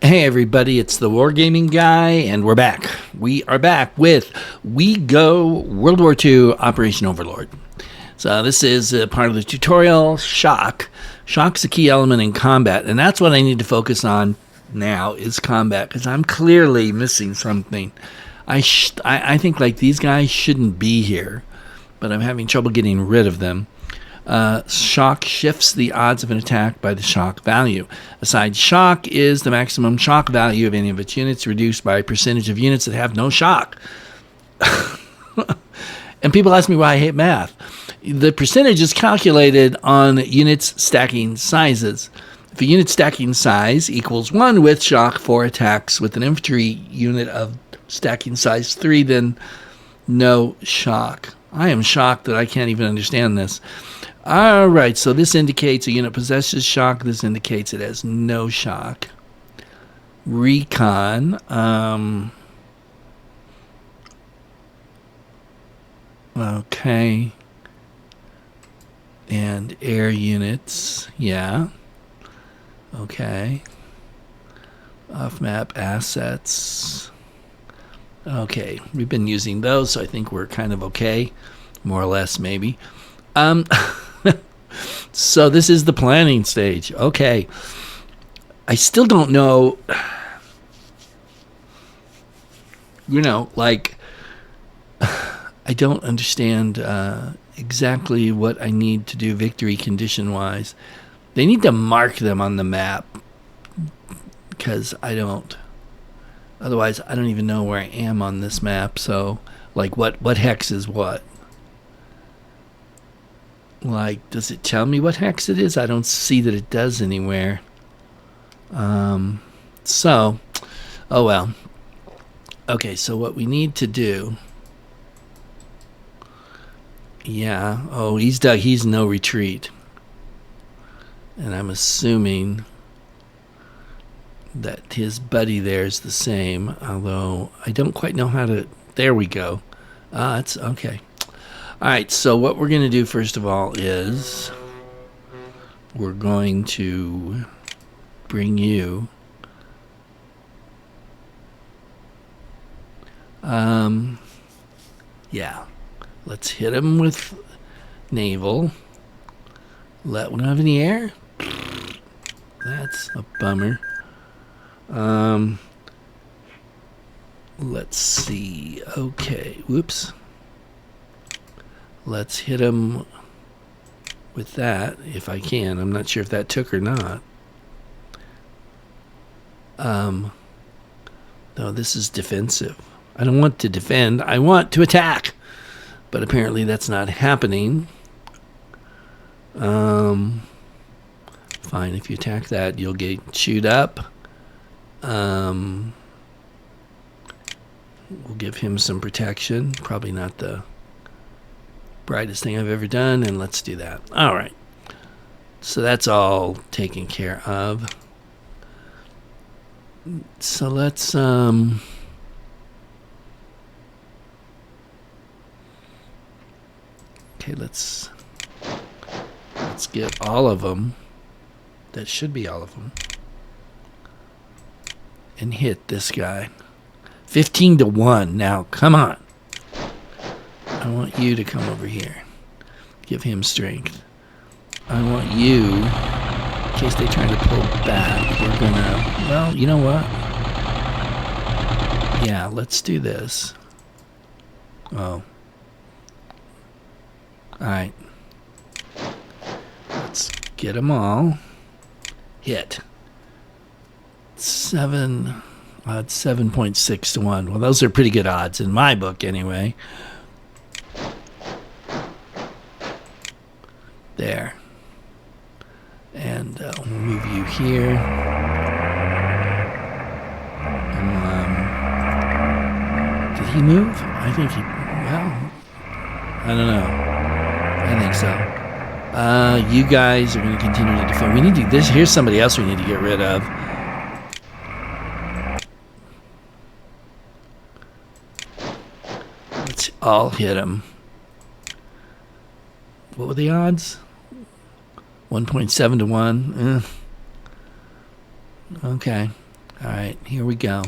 Hey everybody, it's the Wargaming Guy, and we're back. We are back with WEGO World War II Operation Overlord. So this is a part of the tutorial, Shock. Shock's a key element in combat, and that's what I need to focus on now is combat, because I'm clearly missing something. I think like these guys shouldn't be here, but I'm having trouble getting rid of them. Shock shifts the odds of an attack by the shock value. Aside shock is the maximum shock value of any of its units, reduced by a percentage of units that have no shock. And people ask me why I hate math. The percentage is calculated on units stacking sizes. If a unit stacking size equals 1 with shock 4 attacks with an infantry unit of stacking size 3, then no shock. I am shocked that I can't even understand this. All right, so this indicates a unit possesses shock. This indicates it has no shock. Recon. Okay. And air units. Yeah. Okay. Off-map assets. Okay, we've been using those, so I think we're kind of okay. More or less, maybe. So this is the planning stage. Okay. I still don't know, like, I don't understand exactly what I need to do victory condition-wise. They need to mark them on the map, because I don't. Otherwise, I don't even know where I am on this map. So, like, what hex is what? Like, does it tell me what hex it is? I don't see that it does anywhere. So, oh well. Okay, so what we need to do... Yeah, oh, he's no retreat. And I'm assuming that his buddy there is the same, although I don't quite know how to... There we go. It's okay. All right, so what we're going to do first of all is we're going to bring you yeah, let's hit him with naval. Let one have any air. That's a bummer. Let's see. Okay, whoops. Let's hit him with that, if I can. I'm not sure if that took or not. No, this is defensive. I don't want to defend. I want to attack. But apparently that's not happening. Fine, if you attack that, you'll get chewed up. We'll give him some protection. Probably not the brightest thing I've ever done, and let's do that. All right. So that's all taken care of. So let's okay, let's get all of them. That should be all of them. And hit this guy. 15-1. Now, come on. I want you to come over here. Give him strength. I want you, in case they try to pull back, we're gonna, well, you know what? Yeah, let's do this. Oh. Alright. Let's get them all. Hit. Odds 7.6 to 1. Well, those are pretty good odds in my book anyway. There. And we'll move you here. Did he move? I think he... Well, I don't know. I think so. You guys are going to continue to defend. We need to... Here's somebody else we need to get rid of. Let's all hit him. What were the odds? 1.7 to 1. Okay. All right, here we go.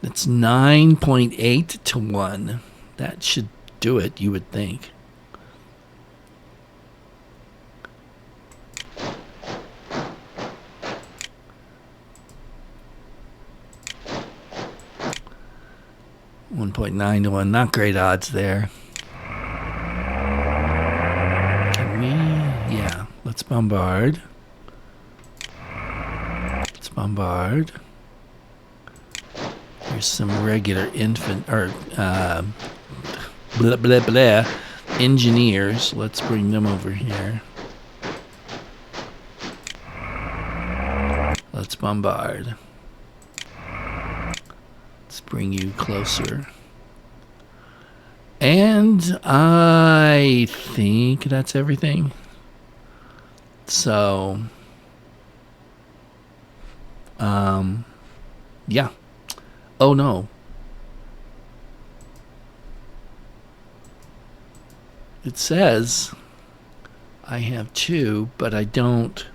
It's 9.8 to 1. That should do it, you would think. .9 to 1. Not great odds there. Can we? Yeah. Let's bombard. Let's bombard. Here's some regular infant or blah blah blah engineers. Let's bring them over here. Let's bombard. Let's bring you closer. And I think that's everything. So, yeah. Oh no. It says I have 2, but I don't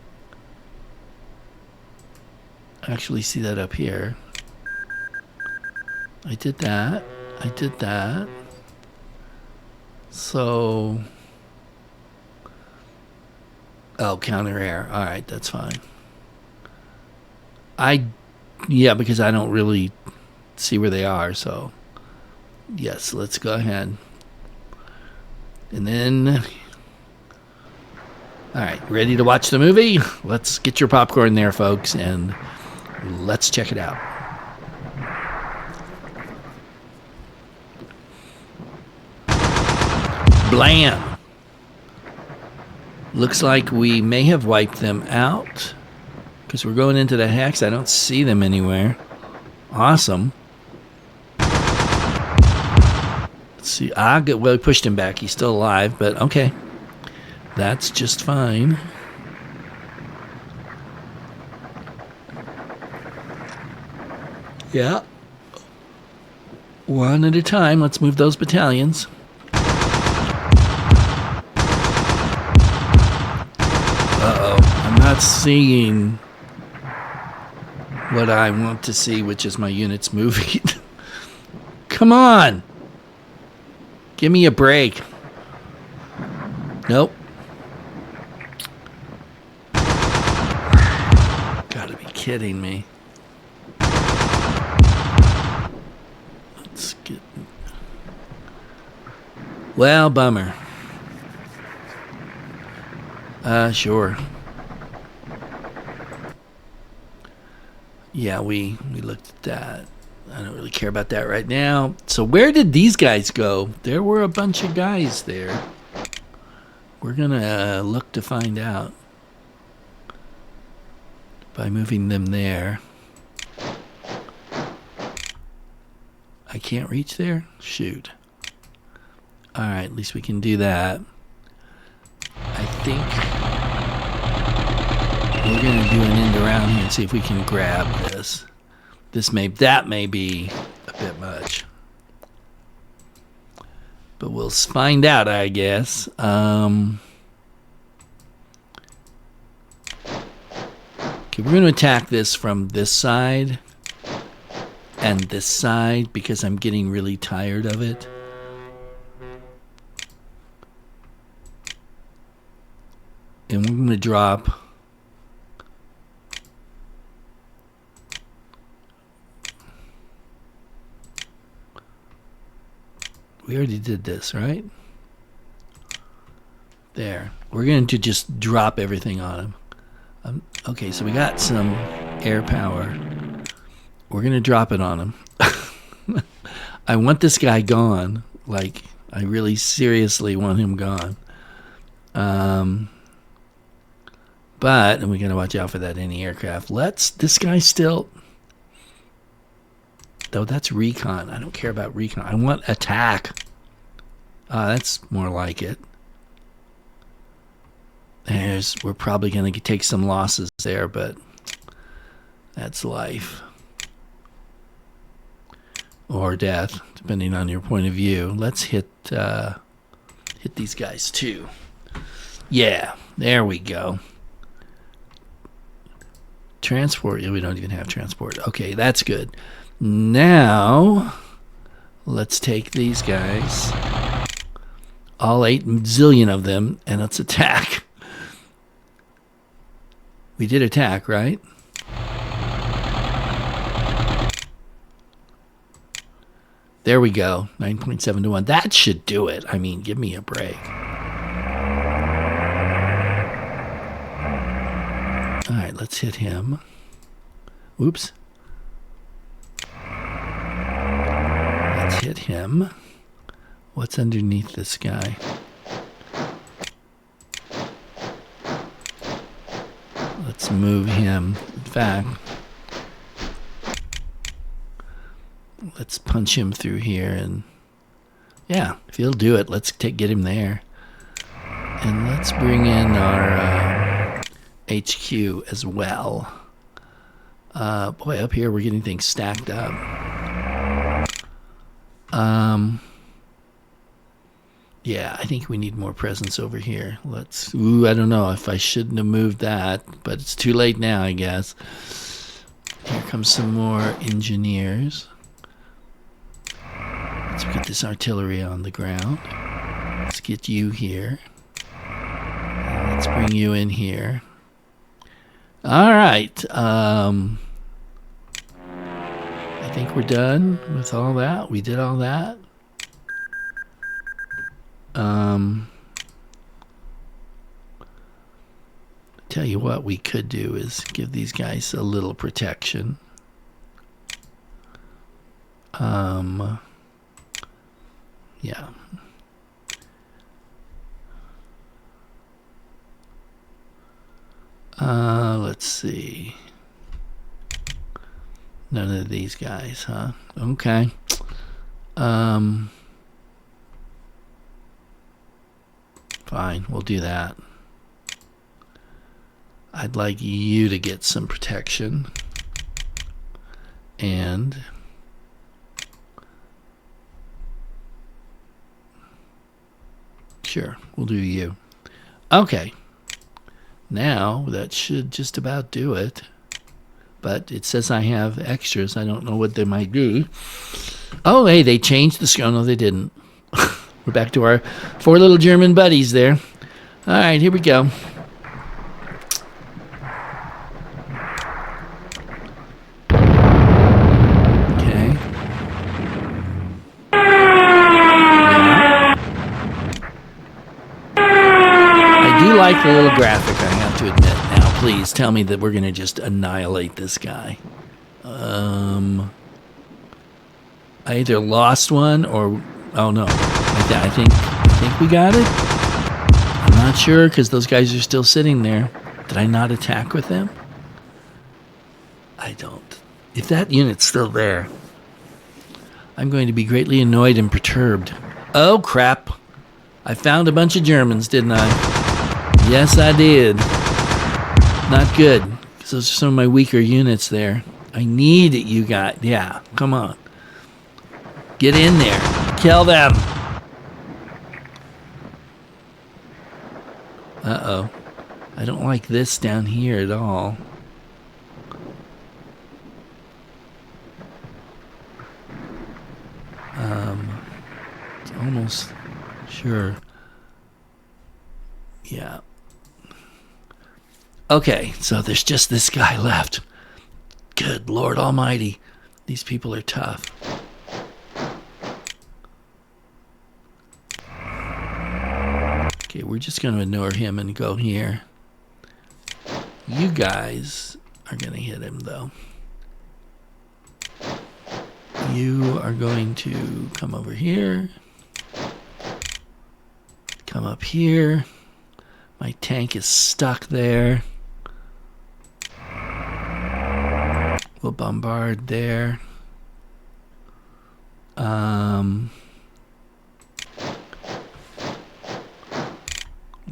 actually see that up here. I did that. I did that. So, oh, counter error. All right, that's fine. Yeah, because I don't really see where they are. So, yes, let's go ahead. And then, all right, ready to watch the movie? Let's get your popcorn there, folks, and let's check it out. Blam! Looks like we may have wiped them out because we're going into the hex. I don't see them anywhere. Awesome. Let's see. Well, we pushed him back. He's still alive, but okay. That's just fine. Yeah. One at a time. Let's move those battalions. I'm not seeing what I want to see, which is my units moving. Come on! Give me a break. Nope. Gotta be kidding me. Let's get... Well, bummer. Sure. Yeah, we looked at that. I don't really care about that right now. So where did these guys go? There were a bunch of guys there. We're gonna look to find out by moving them there. I can't reach there? Shoot. Alright, at least we can do that. I think we're gonna do an end around here and see if we can grab this. That may be a bit much, but we'll find out, I guess. Okay, we're going to attack this from this side and this side because I'm getting really tired of it. And we're going to drop we already did this, right? There. We're going to just drop everything on him. Okay, so we got some air power. We're going to drop it on him. I want this guy gone. Like, I really seriously want him gone. But, and we got to watch out for that anti-aircraft. This guy still... Though that's recon. I don't care about recon. I want attack. That's more like it. We're probably going to take some losses there, but that's life. Or death, depending on your point of view. Let's hit these guys too. Yeah, there we go. Transport. Yeah, we don't even have transport. Okay, that's good. Now, let's take these guys, all 8 zillion of them, and let's attack. We did attack, right? There we go. 9.7 to 1. That should do it. I mean, give me a break. All right, let's hit him. Oops. Let's hit him. What's underneath this guy? Let's move him. In fact, let's punch him through here, and yeah, if he'll do it, let's get him there. And let's bring in our HQ as well. Boy, up here we're getting things stacked up. Yeah, I think we need more presence over here. I don't know if I shouldn't have moved that, but it's too late now, I guess. Here comes some more engineers. Let's get this artillery on the ground. Let's get you here. Let's bring you in here. All right. I think we're done with all that. We did all that. Tell you what we could do is give these guys a little protection. Yeah. Let's see. None of these guys, huh? Okay. Fine, we'll do that. I'd like you to get some protection. And sure, we'll do you. Okay. Now, that should just about do it. But it says I have extras. I don't know what they might be. Oh, hey, they changed the screen. Oh, no, they didn't. We're back to our 4 little German buddies there. All right, here we go. Okay. Yeah. I do like the little graphic, I have to admit. Now, please tell me that we're going to just annihilate this guy. I either lost one or... Oh, no. I think we got it. I'm not sure because those guys are still sitting there. Did I not attack with them? I don't. If that unit's still there, I'm going to be greatly annoyed and perturbed. Oh, crap. I found a bunch of Germans, didn't I? Yes, I did. Not good. Because those are some of my weaker units there. I need it, you guys. Yeah, come on. Get in there. Kill them. Uh-oh. I don't like this down here at all. It's almost sure. Yeah. Okay, so there's just this guy left. Good Lord Almighty. These people are tough. Okay, we're just going to ignore him and go here. You guys are going to hit him, though. You are going to come over here. Come up here. My tank is stuck there. We'll bombard there.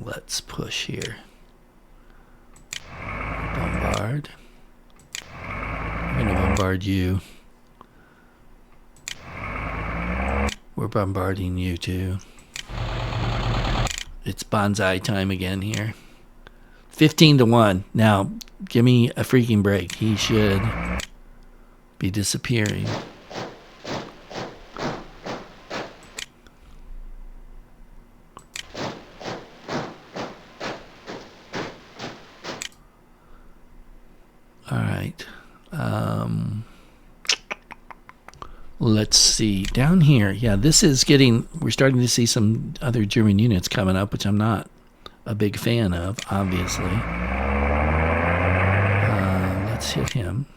Let's push here. Bombard. I'm going to bombard you. We're bombarding you too. It's bonsai time again here. 15-1. Now, give me a freaking break. He should be disappearing. All right. Let's see. Down here, yeah, this is getting... We're starting to see some other German units coming up, which I'm not a big fan of, obviously. Let's hit him.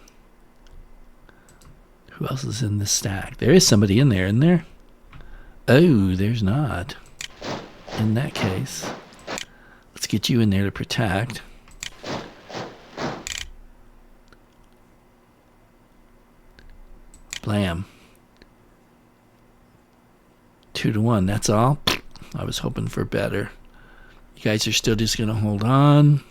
Who else is in this stack? There is somebody in there, isn't there? Oh, there's not. In that case, let's get you in there to protect. Blam. 2-1, that's all. I was hoping for better. You guys are still just going to hold on.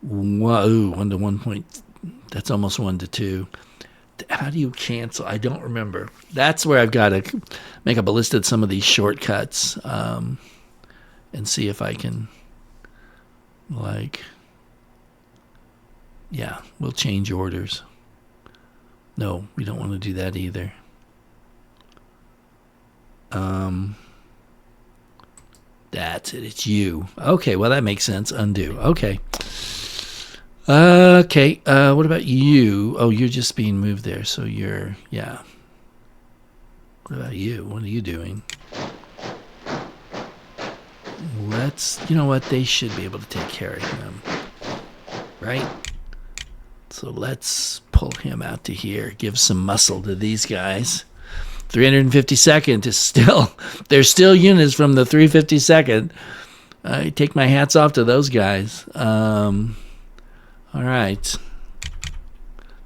Whoa, 1 to 1. That's almost 1 to 2. How do you cancel? I don't remember. That's where I've got to make up a list of some of these shortcuts and see if I can, like, yeah, we'll change orders. No, we don't want to do that either. That's it. It's you. Okay, well, that makes sense. Undo. Okay. Okay, what about you? Oh, you're just being moved there, so you're, yeah. What about you? What are you doing? You know what? They should be able to take care of him. Right? So let's pull him out to here. Give some muscle to these guys. 352nd is still... There's still units from the 352nd. I take my hats off to those guys. All right.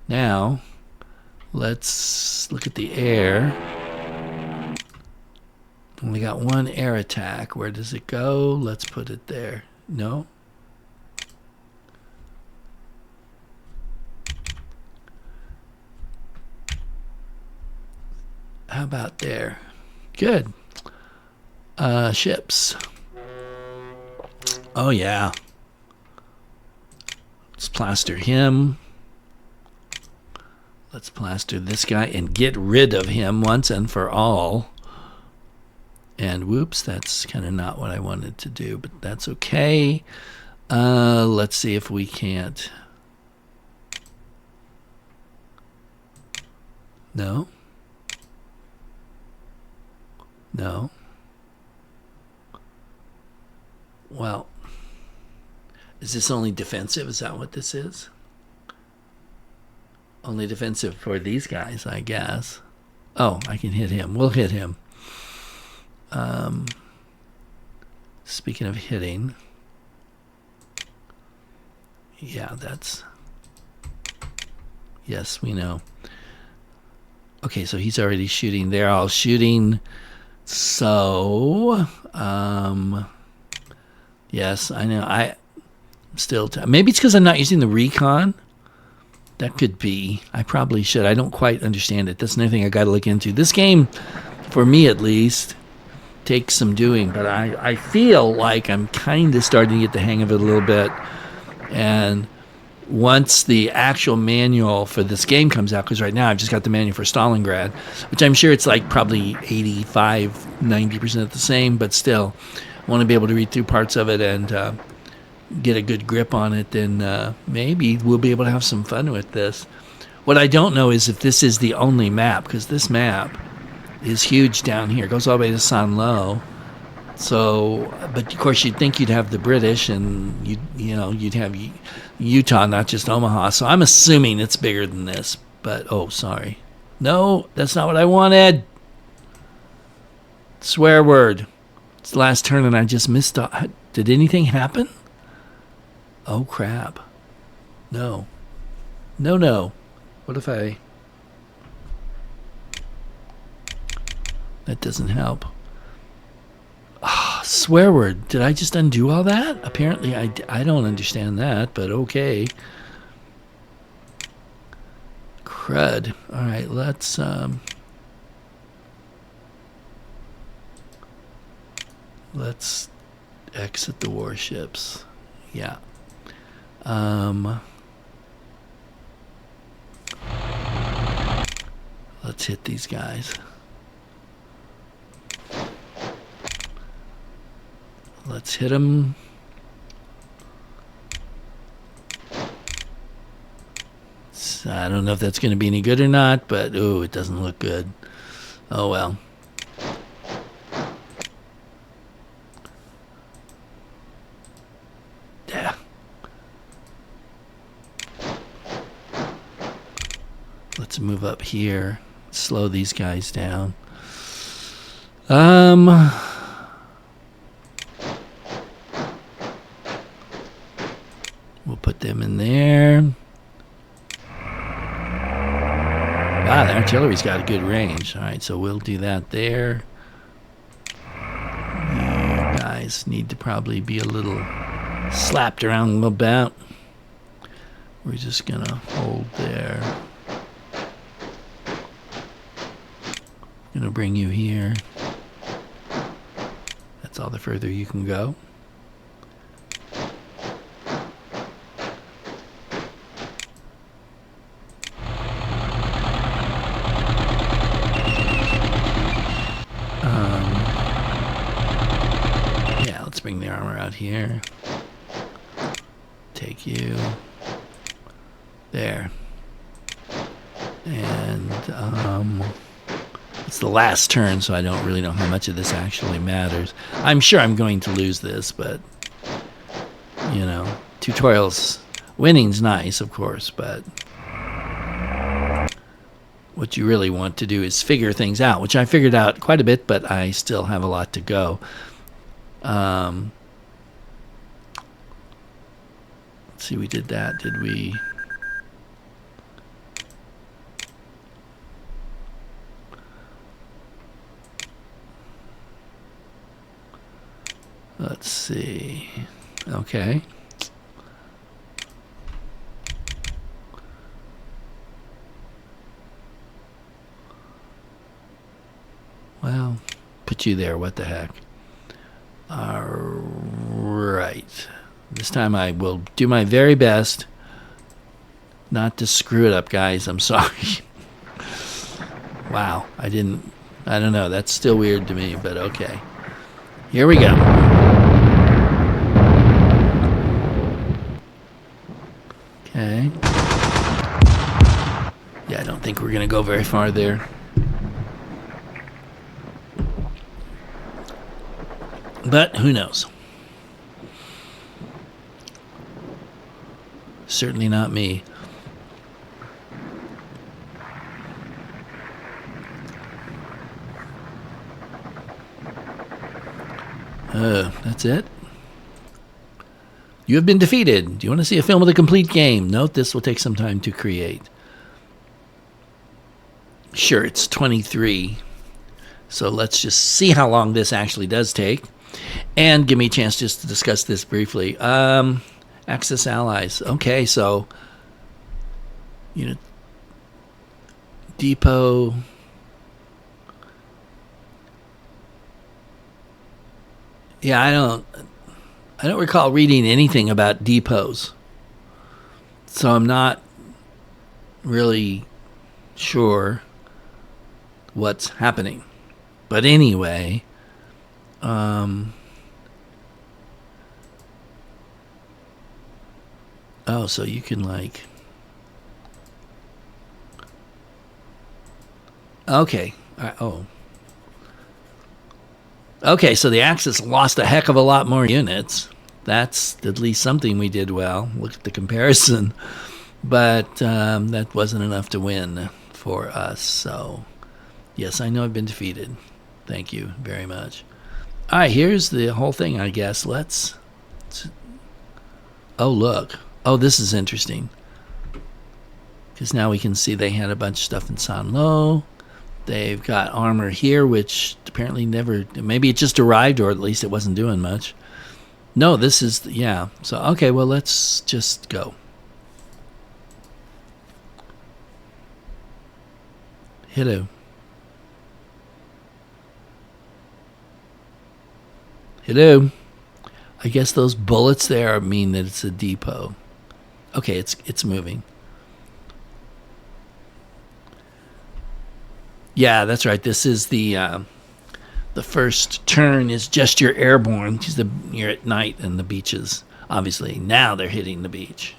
Now, let's look at the air. Only got one air attack. Where does it go? Let's put it there. No? How about there? Good. Ships. Oh, yeah. Let's plaster him. Let's plaster this guy and get rid of him once and for all. And whoops, that's kind of not what I wanted to do, but that's okay. Let's see if we can't. No. No. Well, is this only defensive? Is that what this is? Only defensive for these guys, I guess. Oh, I can hit him. We'll hit him. Speaking of hitting. Yeah, that's... Yes, we know. Okay, so he's already shooting. They're all shooting. So, yes, I know. I still... maybe it's because I'm not using the recon. That could be. I probably should. I don't quite understand it. That's another thing I got to look into. This game, for me at least, takes some doing. But I feel like I'm kind of starting to get the hang of it a little bit. And once the actual manual for this game comes out, because right now I've just got the manual for Stalingrad, which I'm sure it's like probably 85-90% the same, but still, I want to be able to read through parts of it and get a good grip on it, then maybe we'll be able to have some fun with this. What I don't know is if this is the only map, because this map is huge down here. It goes all the way to San Lo. So, but of course you'd think you'd have the British and you'd have Utah, not just Omaha. So I'm assuming it's bigger than this. But oh, sorry. No, that's not what I wanted. Swear word. It's the last turn and I just missed. Did anything happen? Oh crap. No. No. What if I... That doesn't help. Swear word. Did I just undo all that? Apparently I don't understand that, but okay. Crud. All right, let's Let's exit the warships. Yeah. Let's hit these guys. Let's hit them. I don't know if that's going to be any good or not, but ooh, it doesn't look good. Oh well. Yeah. Let's move up here. Slow these guys down. We'll put them in there. Wow, the artillery's got a good range. All right, so we'll do that there. You guys need to probably be a little slapped around a little bit. We're just gonna hold there. Gonna bring you here. That's all the further you can go. Yeah, let's bring the armor out here. Take you there. And it's the last turn, so I don't really know how much of this actually matters. I'm sure I'm going to lose this, but you know, tutorials winning's nice, of course, but what you really want to do is figure things out, which I figured out quite a bit, but I still have a lot to go. Let's see, we did that, did we? Let's see. Okay. Well, put you there. What the heck? All right. This time I will do my very best not to screw it up, guys. I'm sorry. Wow. I don't know. That's still weird to me, but okay. Here we go. Okay. Yeah, I don't think we're going to go very far there. But who knows? Certainly not me. That's it? You have been defeated. Do you want to see a film of the complete game? Note this will take some time to create. Sure, it's 23. So let's just see how long this actually does take. And give me a chance just to discuss this briefly. Axis allies. Okay, so depot. Yeah, I don't recall reading anything about depots. So I'm not really sure what's happening. But anyway, oh, so you can okay. Okay, so the Axis lost a heck of a lot more units. That's at least something we did well. Look at the comparison. But that wasn't enough to win for us. So, yes, I know I've been defeated. Thank you very much. All right, here's the whole thing, I guess. Oh, look. Oh, this is interesting. Because now we can see they had a bunch of stuff in San Lo. They've got armor here, which apparently maybe it just arrived, or at least it wasn't doing much. No, this is, yeah. So, okay, well, let's just go. Hello. Hello? I guess those bullets there mean that it's a depot. Okay, it's moving. Yeah, that's right. This is the first turn is just your airborne. You're at night and the beaches. Obviously, now they're hitting the beach.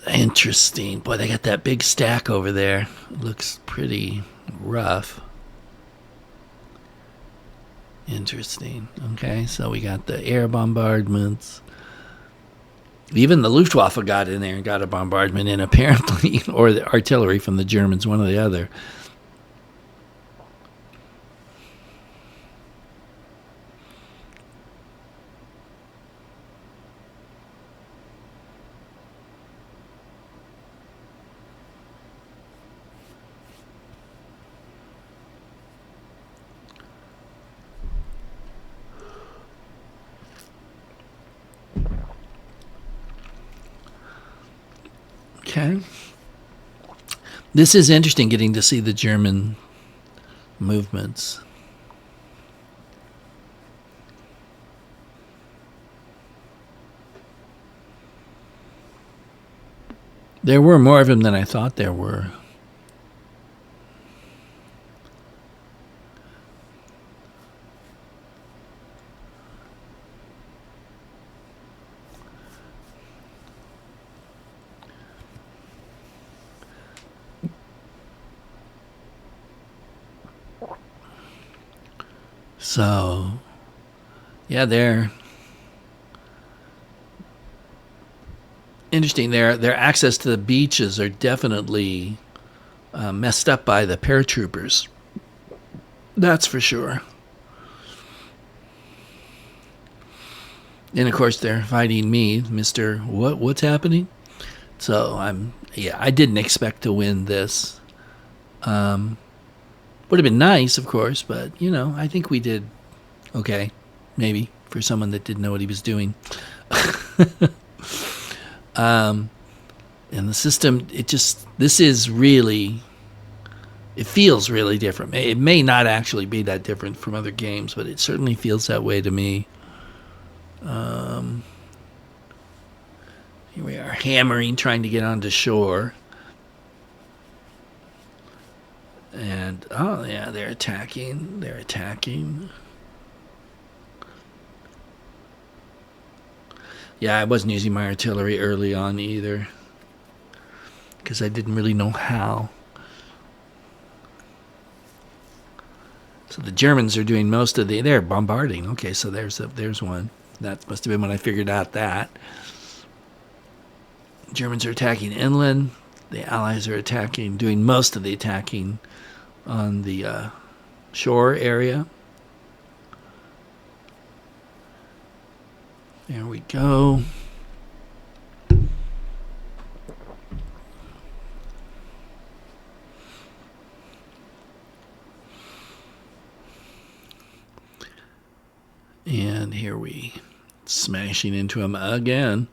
Interesting. Boy, they got that big stack over there. Looks pretty rough. Interesting. Okay, so we got the air bombardments. Even the Luftwaffe got in there and got a bombardment in, apparently, or the artillery from the Germans, one or the other. Okay. This is interesting, getting to see the German movements. There were more of them than I thought there were. So, yeah, they're interesting. Their access to the beaches are definitely messed up by the paratroopers. That's for sure. And of course, they're fighting me, Mister. What's happening? So I didn't expect to win this. Would have been nice, of course, but I think we did okay, maybe for someone that didn't know what he was doing. And the system, this is really, it feels really different. It may not actually be that different from other games, but it certainly feels that way to me. Here we are, hammering, trying to get onto shore. And, oh yeah, they're attacking. Yeah, I wasn't using my artillery early on either, because I didn't really know how. So the Germans are doing most of they're bombarding. Okay, so there's one. That must have been when I figured out that. Germans are attacking inland. The Allies are doing most of the attacking on the shore area. There we go. And here we smashing into him again.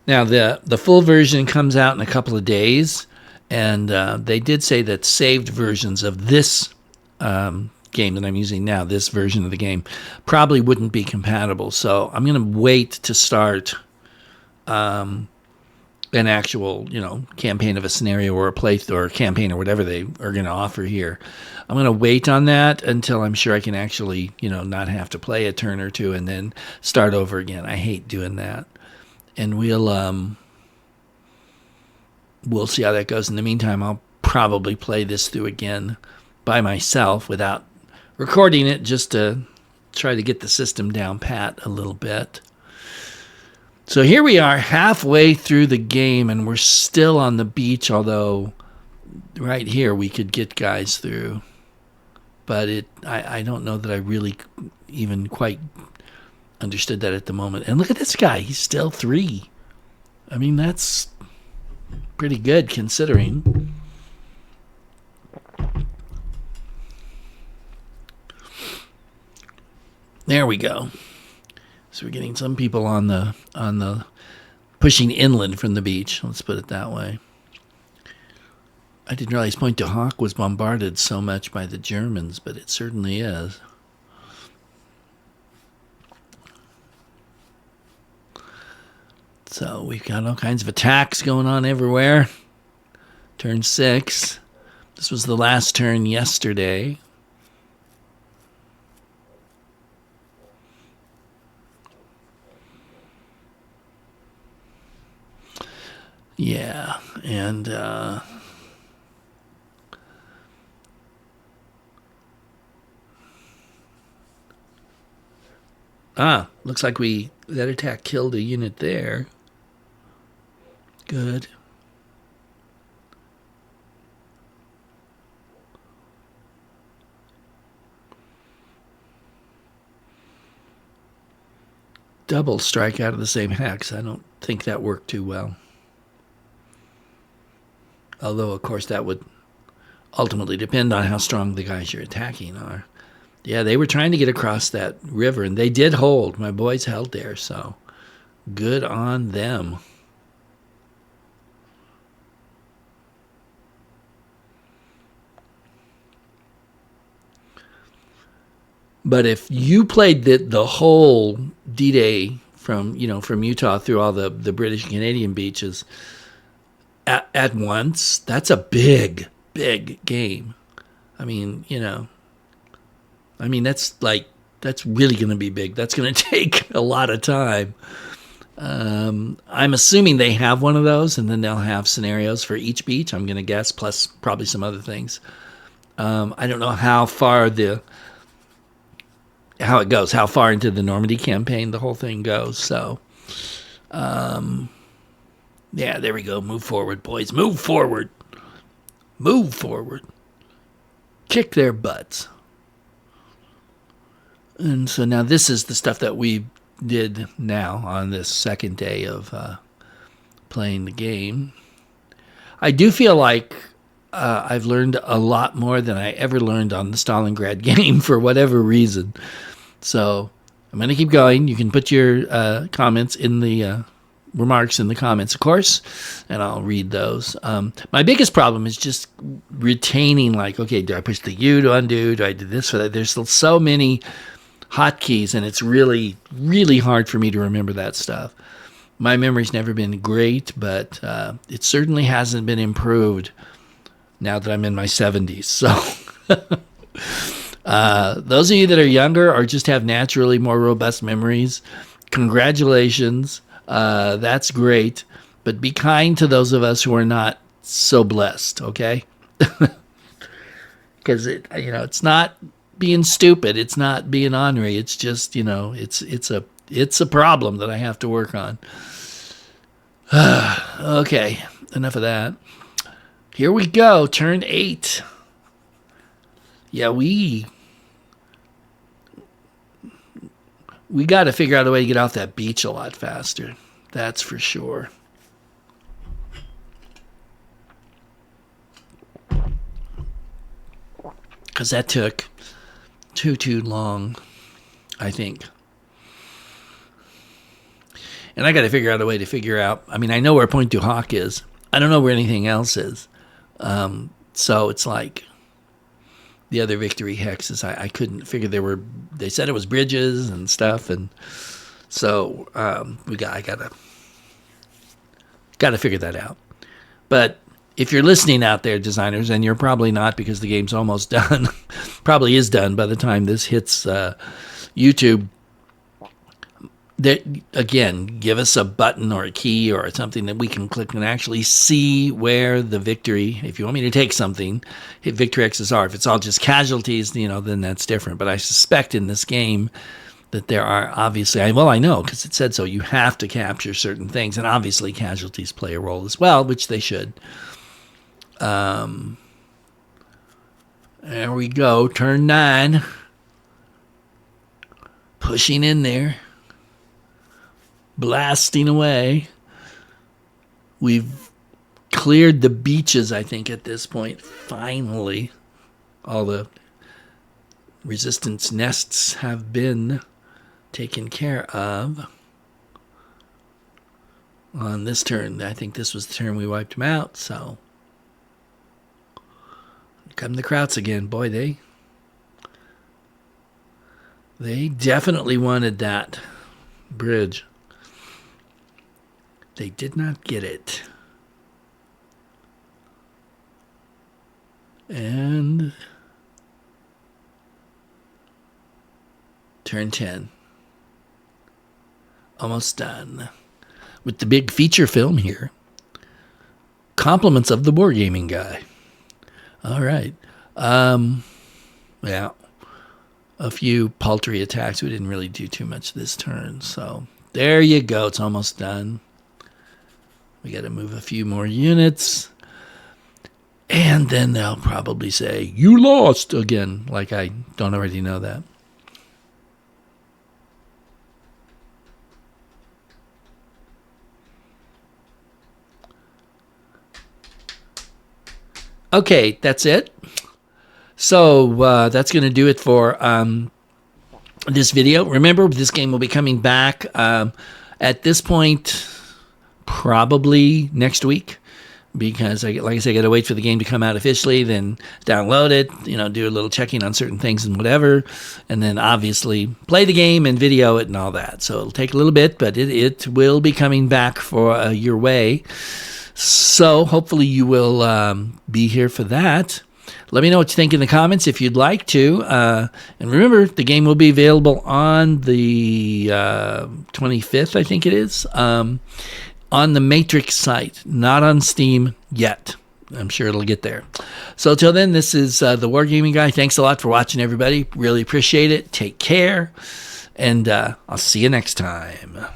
Now, the full version comes out in a couple of days, and they did say that saved versions of this game that I'm using now, this version of the game, probably wouldn't be compatible. So I'm going to wait to start an actual, campaign of a scenario or a playthrough or a campaign or whatever they are going to offer here. I'm going to wait on that until I'm sure I can actually, not have to play a turn or two and then start over again. I hate doing that. And we'll see how that goes. In the meantime, I'll probably play this through again by myself without recording it, just to try to get the system down pat a little bit. So here we are halfway through the game, and we're still on the beach, although right here we could get guys through. But I don't know that I really even quite understood that at the moment. And look at this guy. He's still 3. I mean, that's pretty good considering. There we go. So we're getting some people on the pushing inland from the beach. Let's put it that way. I didn't realize Pointe du Hoc was bombarded so much by the Germans, but it certainly is. So we've got all kinds of attacks going on everywhere. Turn 6. This was the last turn yesterday. Yeah, and looks like that attack killed a unit there. Good. Double strike out of the same hex. I don't think that worked too well. Although, of course, that would ultimately depend on how strong the guys you're attacking are. Yeah, they were trying to get across that river, and they did hold. My boys held there, so good on them. But if you played the whole D-Day from Utah through all the British and Canadian beaches at once, that's a big game. I mean, that's really going to be big. That's going to take a lot of time. I'm assuming they have one of those, and then they'll have scenarios for each beach, I'm going to guess, plus probably some other things. I don't know how it goes, how far into the Normandy campaign the whole thing goes. So, yeah, there we go. Move forward, boys. Move forward. Move forward. Kick their butts. And so now this is the stuff that we did now on this second day of playing the game. I do feel like I've learned a lot more than I ever learned on the Stalingrad game for whatever reason. So I'm going to keep going. You can put your comments in the remarks in the comments, of course, and I'll read those. My biggest problem is just retaining, like, okay, do I push the U to undo? Do I do this for that? There's still so many hotkeys, and it's really, really hard for me to remember that stuff. My memory's never been great, but it certainly hasn't been improved now that I'm in my 70s. So those of you that are younger or just have naturally more robust memories, congratulations. That's great. But be kind to those of us who are not so blessed, okay? Because it's not being stupid. It's not being ornery. It's just, it's a problem that I have to work on. Okay, enough of that. Here we go, turn 8. Yeah, we got to figure out a way to get off that beach a lot faster. That's for sure. Because that took too long, I think. And I got to figure out a way to figure out. I mean, I know where Pointe du Hoc is. I don't know where anything else is. So it's like the other victory hexes. I couldn't figure they said it was bridges and stuff. And so I gotta figure that out. But if you're listening out there, designers, and you're probably not because the game's almost done, probably is done by the time this hits YouTube. Again, give us a button or a key or something that we can click and actually see where the victory, if you want me to take something, hit victory X's are. If it's all just casualties, then that's different. But I suspect in this game that there are obviously, I know because it said so, you have to capture certain things. And obviously casualties play a role as well, which they should. There we go, turn 9. Pushing in there. Blasting away. We've cleared the beaches, I think, at this point. Finally, all the resistance nests have been taken care of on this turn. I think this was the turn we wiped him out, so come the Krauts again. Boy, they definitely wanted that bridge. They did not get it. And turn 10. Almost done. With the big feature film here. Compliments of the Wargaming Guy. All right. Yeah. A few paltry attacks. We didn't really do too much this turn. So there you go. It's almost done. We got to move a few more units. And then they'll probably say, you lost again. Like I don't already know that. Okay, that's it. So that's going to do it for this video. Remember, this game will be coming back at this point, probably next week, because like I said, I got to wait for the game to come out officially, then download it, do a little checking on certain things and whatever, and then obviously play the game and video it and all that. So it'll take a little bit, but it will be coming back for your way. So hopefully you will be here for that. Let me know what you think in the comments if you'd like to. And remember, the game will be available on the 25th, I think it is, on the Matrix site, not on Steam yet. I'm sure it'll get there. So till then, this is the Wargaming Guy. Thanks a lot for watching, everybody. Really appreciate it. Take care, and I'll see you next time.